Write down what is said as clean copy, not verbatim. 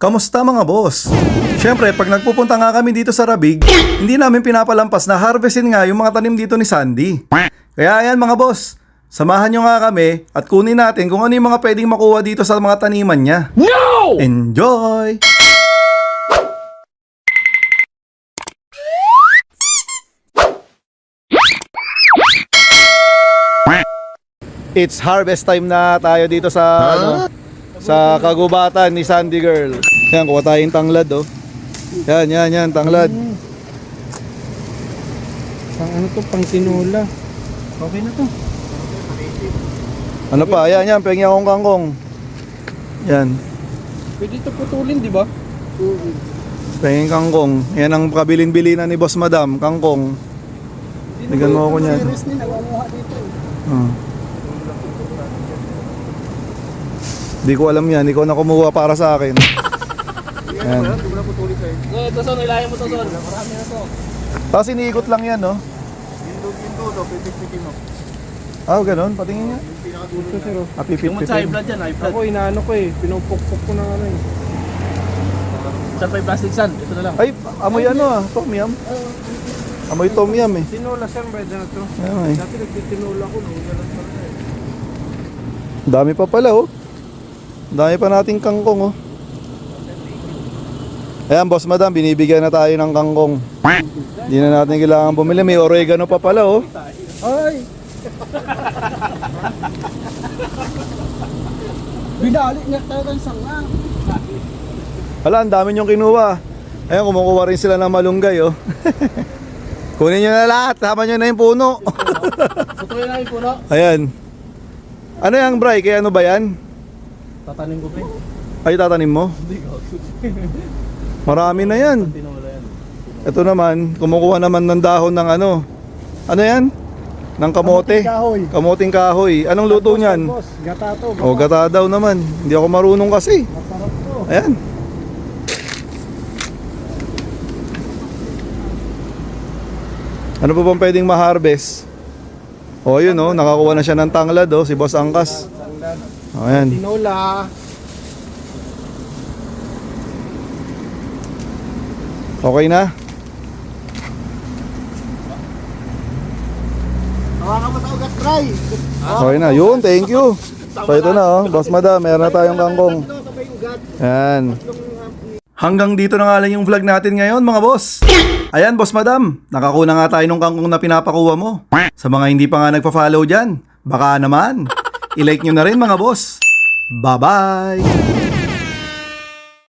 Kamusta mga boss? Siyempre, pag nagpupunta nga kami dito sa Rabig, hindi namin pinapalampas na harvestin nga yung mga tanim dito ni Sandy. Kaya ayan mga boss, samahan nyo nga kami at kunin natin kung ano yung mga pwedeng makuha dito sa mga taniman niya. No! Enjoy! It's harvest time na tayo dito sa sa kagubatan ni Sandy Girl. Yan, kuha tayong tanglad oh. Yan, tanglad. Pang ano to, pang tinula. Okay na to. Ano pa? Yan, pengi akong kangkong. Yan, Pwede ito putulin, di ba? penging kangkong. Yan ang kabilin-bilinan ni Boss Madam, kangkong. Bigyan mo ako niyan. Series ni nakuha dito. Di ko alam yan, ikaw na kumuha para sa akin. Yan. Ito son, ilahin mo to son. Marami na to. Tapos iniikot lang yan, no? Indo to, pipit-pitin mo. Ah, ganun, patingin nga. Ito sir. Yung Yung sa high blood yan, high blood. Ako inaano ko eh, pinupukpok ko na ano eh. Saan pa yung plastic sand? Ito na lang. Ay, amoy ano ah, tom yum. Amoy tom yum eh. Tinula sir, pwede na to. Ayan, eh. Dati nagtitinula ko, nung ganun pa rin eh. Dami pa pala oh. Dami pa nating kangkong oh. Ayan Boss Madam, binibigyan na tayo ng kangkong. Hindi na natin kailangan bumili. May oregano pa pala oh. Ay! Binali niya tayo ng sanga. Hala, ang dami niyong kinuha. Ayan, kumukuha rin sila ng malunggay oh. Kunin nyo na lahat, tama nyo na yung puno. Putuloy na yung puno. Ayan. Ano yung Bray? Kaya ano ba yan? Tatanim ko pa eh. Ay, tatanim mo? Hindi ko. Marami na yan. Tinula yan. Ito naman, kumukuha naman ng dahon ng ano. Ano yan? Ng kamote. Kahoy. Kamuting kahoy. Anong luto niyan? Boss, gata to. O, gata daw naman. Hindi ako marunong kasi. Masarap to. Ayan. Ano pa bang pwedeng ma-harvest? O, yun o. Nakakuha na siya ng tanglad o. Si Boss Angkas. O, ayan. Tinula. Okay na? Hawakan mo sa ugat, Bray. Okay na. Yun, thank you. So, ito na o. Boss Madam, meron na tayong kangkong. Ayan. Hanggang dito na nga lang yung vlog natin ngayon mga boss. Ayan Boss Madam, nakakuna nga tayo ng kangkong na pinapakuha mo. Sa mga hindi pa nga nagpa-follow dyan, baka naman, i-like nyo na rin mga boss. Bye-bye!